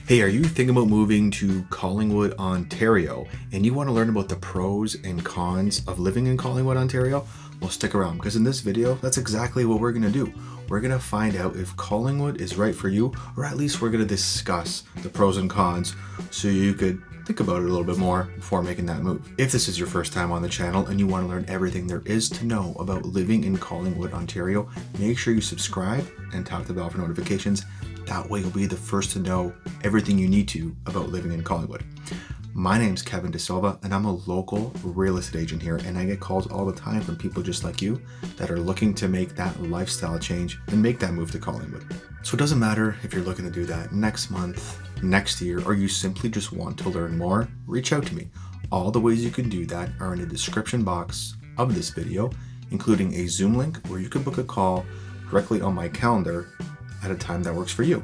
Hey, are you thinking about moving to Collingwood, Ontario, and you want to learn about the pros and cons of living in Collingwood, Ontario? Well, stick around, because in this video, that's exactly what we're going to do. We're going to find out if Collingwood is right for you, or at least we're going to discuss the pros and cons so you could think about it a little bit more before making that move. If this is your first time on the channel and you want to learn everything there is to know about living in Collingwood, Ontario, make sure you subscribe and tap the bell for notifications. That way you'll be the first to know everything you need to about living in Collingwood. My name's Kevin De Silva, and I'm a local real estate agent here, and I get calls all the time from people just like you that are looking to make that lifestyle change and make that move to Collingwood. So it doesn't matter if you're looking to do that next month, next year, or you simply just want to learn more, reach out to me. All the ways you can do that are in the description box of this video, including a Zoom link where you can book a call directly on my calendar at a time that works for you.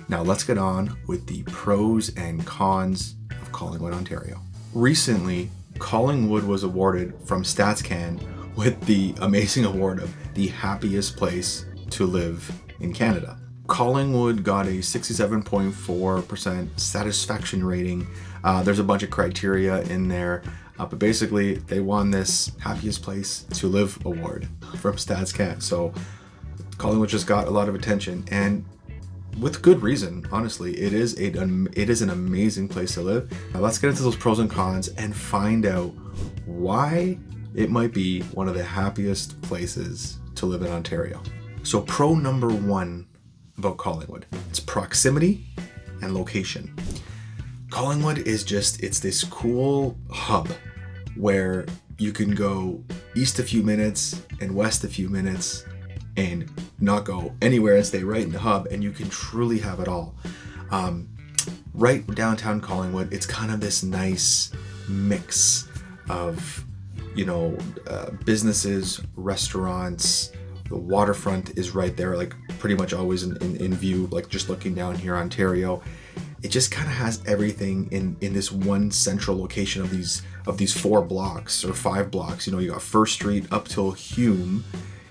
Now let's get on with the pros and cons of Collingwood, Ontario. Recently, Collingwood was awarded from StatsCan with the amazing award of the happiest place to live in Canada. Collingwood got a 67.4% satisfaction rating. There's a bunch of criteria in there, but basically they won this happiest place to live award from StatsCan. So Collingwood just got a lot of attention, and with good reason. Honestly, it is an amazing place to live. Now let's get into those pros and cons and find out why it might be one of the happiest places to live in Ontario. So pro number one about Collingwood, it's proximity and location. Collingwood is it's this cool hub where you can go east a few minutes and west a few minutes and not go anywhere and stay right in the hub, and you can truly have it all. Right downtown Collingwood, it's kind of this nice mix of, businesses, restaurants. The waterfront is right there, like pretty much always in view, like just looking down here, Ontario. It just kind of has everything in this one central location of these 4 blocks or 5 blocks. You got First Street up till Hume,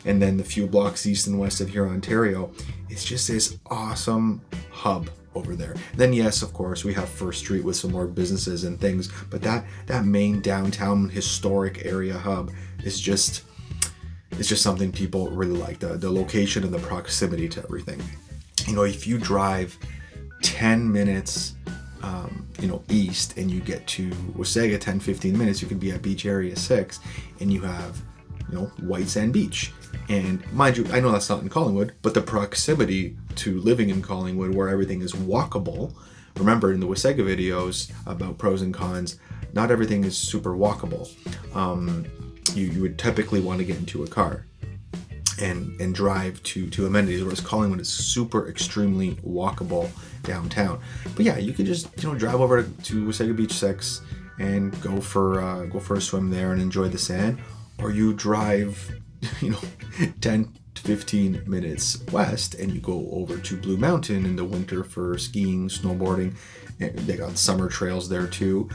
and then the few blocks east and west of here, Ontario. It's just this awesome hub over there. Then yes, of course, we have First Street with some more businesses and things, but that main downtown historic area hub is just something people really like, the location and the proximity to everything. If you drive 10 minutes east and you get to Wasaga 10-15 minutes, you can be at Beach Area 6 and you have White Sand Beach. And mind you, I know that's not in Collingwood, but the proximity to living in Collingwood where everything is walkable. Remember in the Wasaga videos about pros and cons, not everything is super walkable. You would typically want to get into a car and drive to amenities, whereas Collingwood is super extremely walkable downtown. But yeah, you can just drive over to Wasaga Beach 6 and go for a swim there and enjoy the sand, or you drive 10 to 15 minutes west and you go over to Blue Mountain in the winter for skiing, snowboarding, and they got summer trails there too.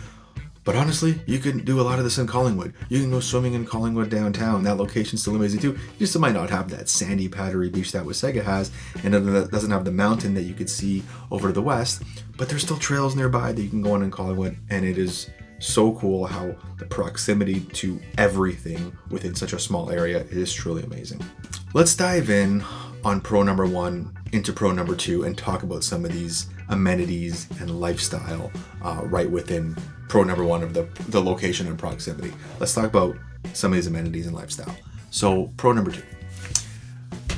But honestly, you can do a lot of this in Collingwood. You can go swimming in Collingwood downtown. That location's still amazing too. You just might not have that sandy, powdery beach that Wasaga has, and it doesn't have the mountain that you could see over to the west, but there's still trails nearby that you can go on in Collingwood, and it is so cool how the proximity to everything within such a small area is truly amazing. Let's dive in on pro number 1 into pro number 2 and talk about some of these amenities and lifestyle right within pro number 1 of the location and proximity. Let's talk about some of these amenities and lifestyle. So pro number 2,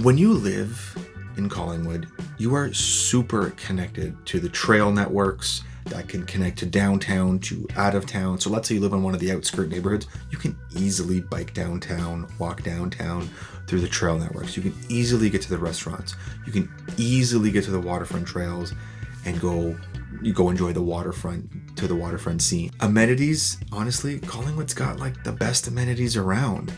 when you live in Collingwood, you are super connected to the trail networks that can connect to downtown, to out of town. So let's say you live in one of the outskirt neighborhoods, you can easily bike downtown, walk downtown through the trail networks. You can easily get to the restaurants. You can easily get to the waterfront trails and go enjoy the waterfront scene. Amenities, honestly, Collingwood's got like the best amenities around.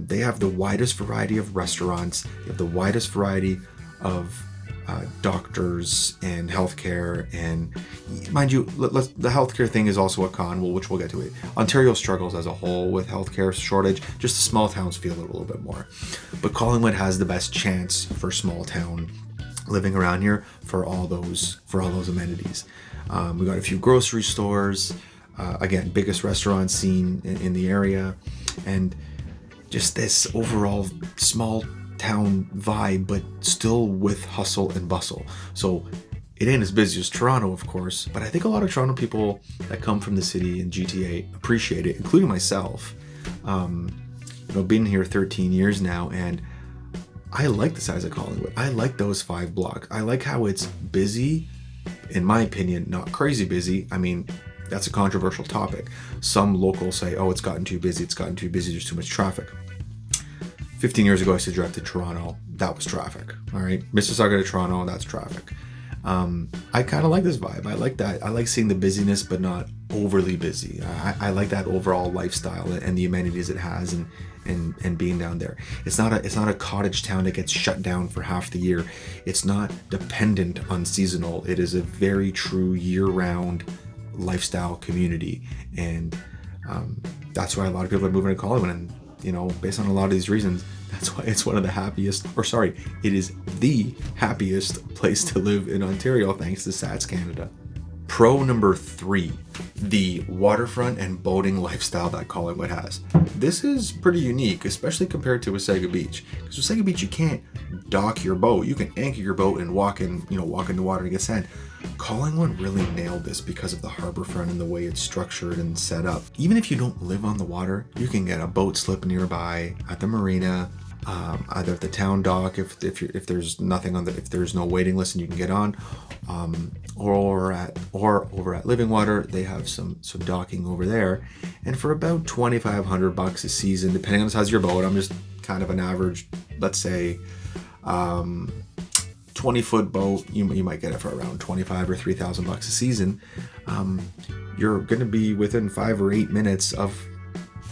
They have the widest variety of restaurants. They have the widest variety of doctors and healthcare, and mind you, the healthcare thing is also a con, which we'll get to it. Ontario struggles as a whole with healthcare shortage. Just the small towns feel it a little bit more, but Collingwood has the best chance for small town living around here for all those amenities. We got a few grocery stores, again, biggest restaurant scene in the area, and just this overall small town vibe, but still with hustle and bustle. So it ain't as busy as Toronto, of course, but I think a lot of Toronto people that come from the city and GTA appreciate it, including myself. Been here 13 years now, and I like the size of Collingwood. I like those 5 blocks. I like how it's busy, in my opinion, not crazy busy. I mean, that's a controversial topic. Some locals say, oh, it's gotten too busy, there's too much traffic. 15 years ago, I used to drive to Toronto. That was traffic. All right. Mississauga to Toronto, that's traffic. I kind of like this vibe. I like that. I like seeing the busyness, but not overly busy. I like that overall lifestyle and the amenities it has, and being down there. It's not a cottage town that gets shut down for half the year. It's not dependent on seasonal. It is a very true year-round lifestyle community, and that's why a lot of people are moving to Collingwood. And based on a lot of these reasons, that's why it's one of the happiest, it is the happiest place to live in Ontario, thanks to Stats Canada. Pro number 3, the waterfront and boating lifestyle that Collingwood has. This is pretty unique, especially compared to Wasaga Beach. Because Wasaga Beach, you can't dock your boat. You can anchor your boat and walk in the water and get sand. Collingwood really nailed this because of the harbor front and the way it's structured and set up. Even if you don't live on the water, you can get a boat slip nearby at the marina, either at the town dock if there's nothing if there's no waiting list and you can get on, or over at Living Water, they have some docking over there, and for about $2,500 a season, depending on the size of your boat. I'm just kind of an average, let's say 20-foot boat, you might get it for around $25,000 or $3,000 a season. You're going to be within 5 or 8 minutes of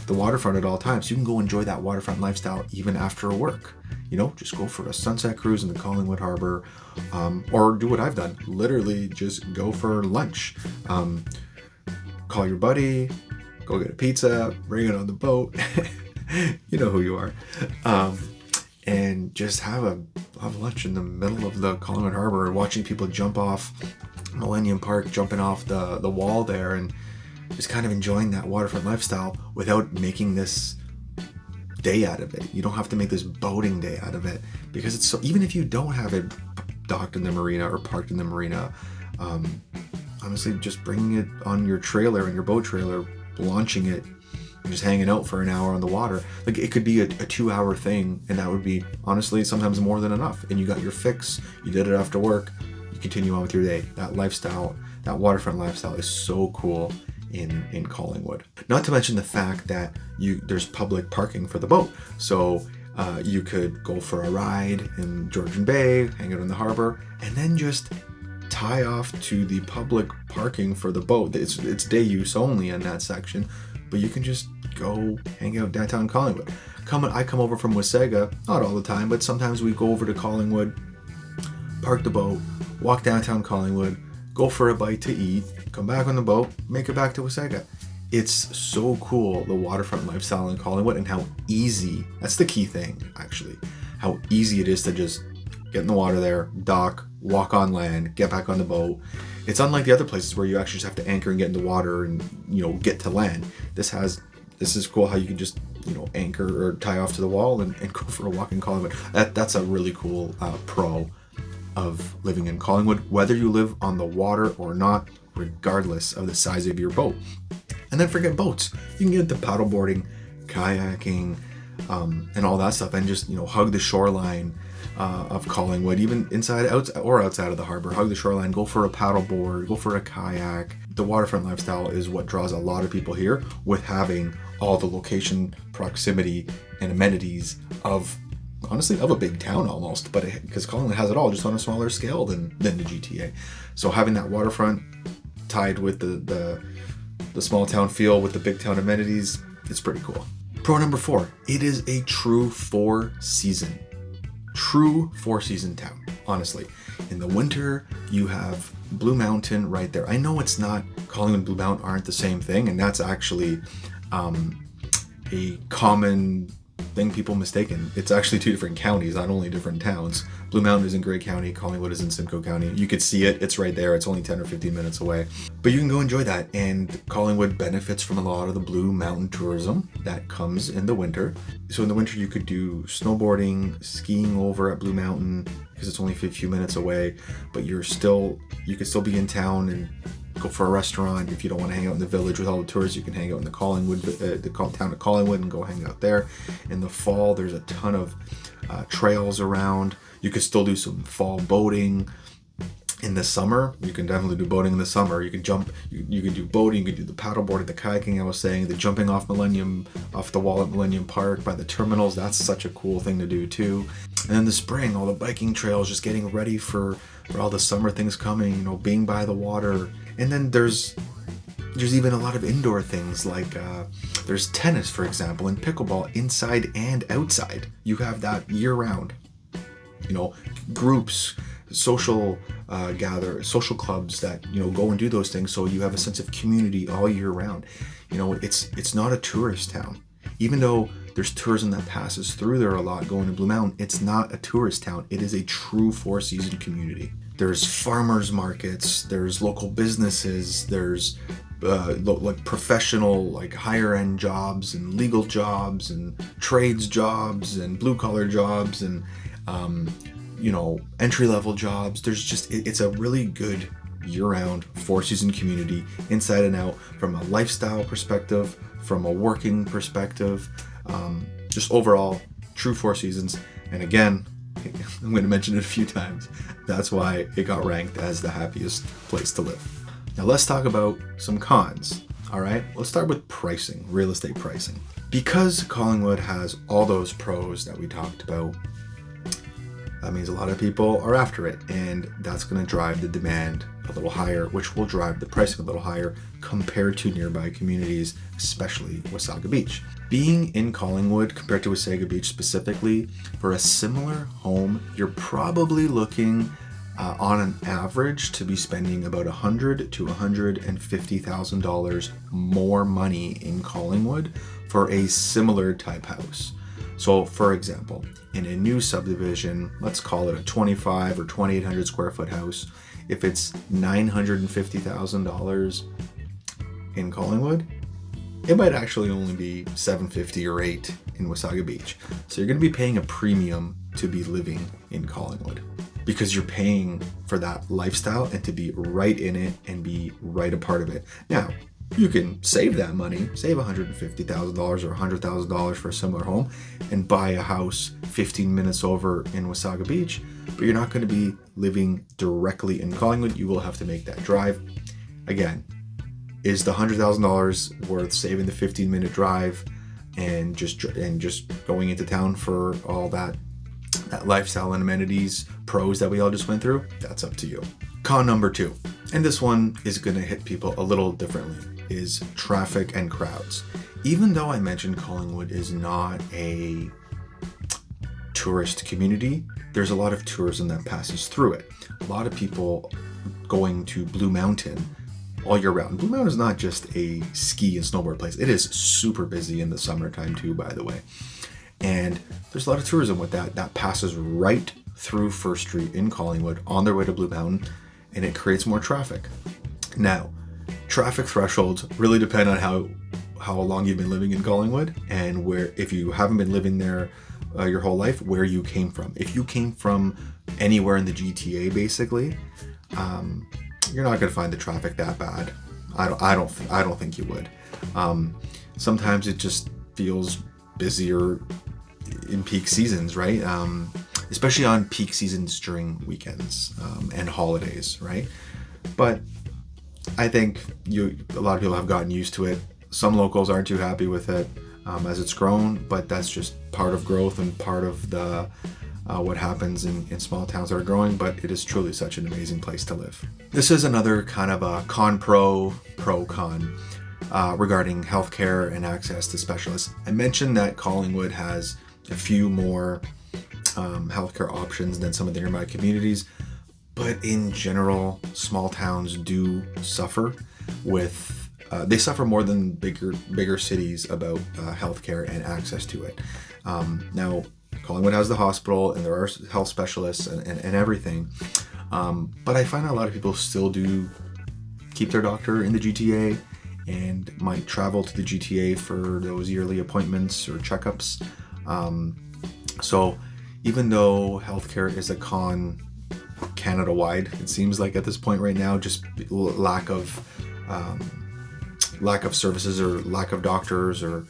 the waterfront at all times. So you can go enjoy that waterfront lifestyle even after work. Just go for a sunset cruise in the Collingwood Harbor, or do what I've done. Literally just go for lunch. Call your buddy, go get a pizza, bring it on the boat. You know who you are. And just have lunch in the middle of the Collingwood Harbor, and watching people jump off Millennium Park, jumping off the wall there, and just kind of enjoying that waterfront lifestyle without making this day out of it. You don't have to make this boating day out of it, because it's so, even if you don't have it docked in the marina or parked in the marina, honestly, just bringing it on your trailer and your boat trailer, launching it, and just hanging out for an hour on the water. Like, it could be a 2-hour thing, and that would be honestly sometimes more than enough. And you got your fix, you did it after work, you continue on with your day. That lifestyle, that waterfront lifestyle, is so cool in Collingwood. Not to mention the fact that there's public parking for the boat. So you could go for a ride in Georgian Bay, hang out in the harbor, and then just tie off to the public parking for the boat. It's day use only in that section, but you can just go hang out downtown Collingwood. I come over from Wasaga, not all the time, but sometimes we go over to Collingwood, park the boat, walk downtown Collingwood, go for a bite to eat, come back on the boat, make it back to Wasaga. It's so cool, the waterfront lifestyle in Collingwood, and how easy, that's the key thing actually, how easy it is to just get in the water there, dock, walk on land, get back on the boat. It's unlike the other places where you actually just have to anchor and get in the water and get to land. This is cool how you can just anchor or tie off to the wall and go for a walk in Collingwood. That's a really cool pro of living in Collingwood, whether you live on the water or not, regardless of the size of your boat. And then forget boats. You can get into paddleboarding, kayaking, and all that stuff, and just hug the shoreline of Collingwood, even outside of the harbor. Hug the shoreline, go for a paddleboard, go for a kayak. The waterfront lifestyle is what draws a lot of people here, with having all the location, proximity, and amenities of a big town almost, but because Collingwood has it all, just on a smaller scale than the GTA. So having that waterfront tied with the small town feel with the big town amenities, it's pretty cool. Pro number 4, it is a true four-season town, honestly. In the winter, you have Blue Mountain right there. I know it's not, Collingwood and Blue Mountain aren't the same thing, and that's actually a common thing people mistaken. It's actually 2 different counties, not only different towns. Blue Mountain is in Grey County, Collingwood is in Simcoe County. You could see it, it's right there. It's only 10 or 15 minutes away. But you can go enjoy that. And Collingwood benefits from a lot of the Blue Mountain tourism that comes in the winter. So in the winter, you could do snowboarding, skiing over at Blue Mountain, because it's only a few minutes away, but you could still be in town and go for a restaurant. If you don't want to hang out in the village with all the tourists, you can hang out in the town of Collingwood and go hang out there. In the fall, there's a ton of trails around. You could still do some fall boating. In the summer, you can definitely do boating in the summer. You can jump, you can do boating, you can do the paddleboarding, the kayaking I was saying, the jumping off the wall at Millennium Park by the terminals. That's such a cool thing to do too. And in the spring, all the biking trails, just getting ready for all the summer things coming, being by the water. And then there's even a lot of indoor things like there's tennis, for example, and pickleball inside and outside. You have that year round. Groups, social clubs that go and do those things, so you have a sense of community all year round. It's not a tourist town, even though there's tourism that passes through there a lot going to Blue Mountain. It's not a tourist town. It is a true 4-season community. There's farmers markets, there's local businesses, there's like professional, like higher end jobs and legal jobs and trades jobs and blue collar jobs and entry-level jobs. It's a really good year-round 4-season community, inside and out, from a lifestyle perspective, from a working perspective, just overall true 4 seasons. And again, I'm going to mention it a few times, that's why it got ranked as the happiest place to live. Now let's talk about some cons. All right, let's start with pricing, real estate pricing. Because Collingwood has all those pros that we talked about, that means a lot of people are after it, and that's going to drive the demand a little higher, which will drive the pricing a little higher compared to nearby communities, especially Wasaga Beach. Being in Collingwood compared to Wasaga Beach specifically, for a similar home, you're probably looking on an average to be spending about $100,000 to $150,000 more money in Collingwood for a similar type house. So for example, in a new subdivision, let's call it a 25 or 2,800 square foot house, if it's $950,000 in Collingwood, it might actually only be $750,000 or $8,000 in Wasaga Beach. So you're going to be paying a premium to be living in Collingwood, because you're paying for that lifestyle and to be right in it and be right a part of it. Now, you can save that money, save $150,000 or $100,000 for a similar home and buy a house 15 minutes over in Wasaga Beach, but you're not going to be living directly in Collingwood. You will have to make that drive. Again, is the $100,000 worth saving the 15-minute drive and just going into town for all that lifestyle and amenities pros that we all just went through? That's up to you. Con number 2, and this one is going to hit people a little differently, is traffic and crowds. Even though I mentioned Collingwood is not a tourist community, there's a lot of tourism that passes through it. A lot of people going to Blue Mountain all year round. Blue Mountain is not just a ski and snowboard place. It is super busy in the summertime too, by the way. And there's a lot of tourism with that passes right through First Street in Collingwood on their way to Blue Mountain, and it creates more traffic. Now, traffic thresholds really depend on how long you've been living in Collingwood, and where, if you haven't been living there your whole life, where you came from. If you came from anywhere in the GTA, basically, you're not going to find the traffic that bad. I don't think you would. Sometimes it just feels busier in peak seasons, right? Especially on peak seasons during weekends and holidays, right? But I think a lot of people have gotten used to it. Some locals aren't too happy with it as it's grown, but that's just part of growth and part of the what happens in small towns that are growing. But it is truly such an amazing place to live. This is another kind of a con pro con regarding healthcare and access to specialists. I mentioned that Collingwood has a few more healthcare options than some of the nearby communities, but in general, small towns do suffer with they suffer more than bigger cities about healthcare and access to it. Now, Collingwood has the hospital, and there are health specialists and everything. But I find a lot of people still do keep their doctor in the GTA and might travel to the GTA for those yearly appointments or checkups. So even though healthcare is a con Canada-wide, it seems like at this point right now, just lack of services or lack of doctors or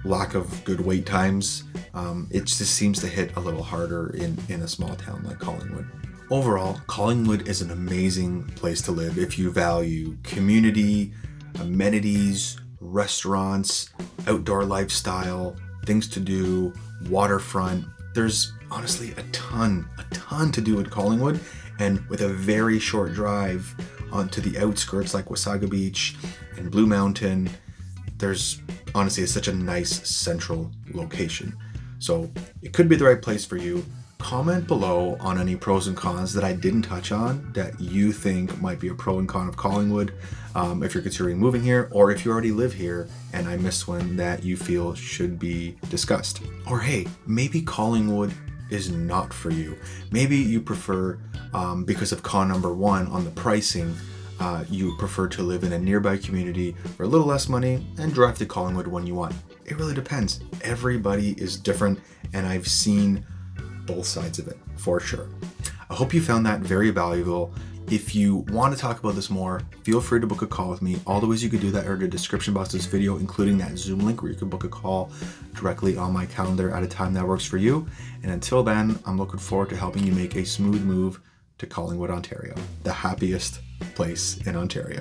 lack of good wait times, it just seems to hit a little harder in a small town like Collingwood. Overall, Collingwood is an amazing place to live if you value community, amenities, restaurants, outdoor lifestyle, things to do, waterfront. There's honestly a ton to do in Collingwood, and with a very short drive onto the outskirts like Wasaga Beach and Blue Mountain, there's honestly such a nice central location. So it could be the right place for you. Comment below on any pros and cons that I didn't touch on that you think might be a pro and con of Collingwood, if you're considering moving here, or if you already live here and I missed one that you feel should be discussed. Or hey, maybe Collingwood is not for you. Maybe you prefer, because of con number 1 on the pricing, you prefer to live in a nearby community for a little less money and drive to Collingwood when you want. It really depends. Everybody is different, and I've seen both sides of it for sure. I hope you found that very valuable. If you want to talk about this more, feel free to book a call with me. All the ways you could do that are in the description box of this video, including that Zoom link where you can book a call directly on my calendar at a time that works for you. And until then, I'm looking forward to helping you make a smooth move to Collingwood, Ontario, the happiest place in Ontario.